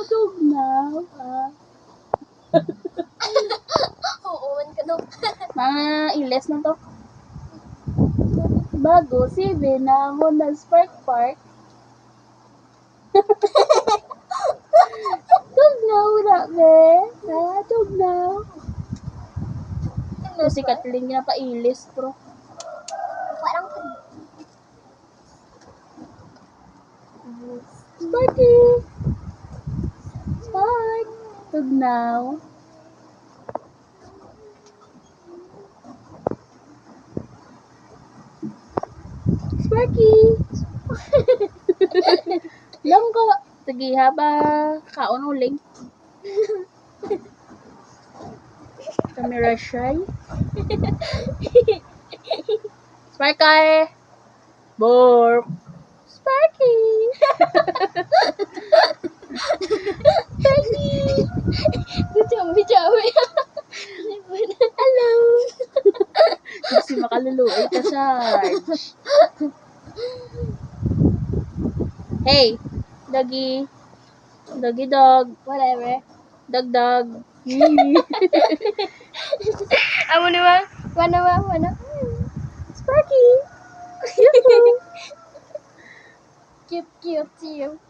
Tugnaw. Oo, ka no. Mga iles na to. Bago si Binamon na Spark Park. Tugnaw na, be. Tugnaw. Ito si Kathleen na pa-ilis, bro. Parang Sparky! Spark! Tugnaw. Sparky! Langka. Sige, haba kaon uling. Camera shy. Sparky! Borp! Sparky! Sparky! Bidyaw. Hello! Kasi makaluluoy ka siya. Hey! Doggy! Doggy dog! Whatever. Dog. Amo naman. Mana. Sparky! Cute to you.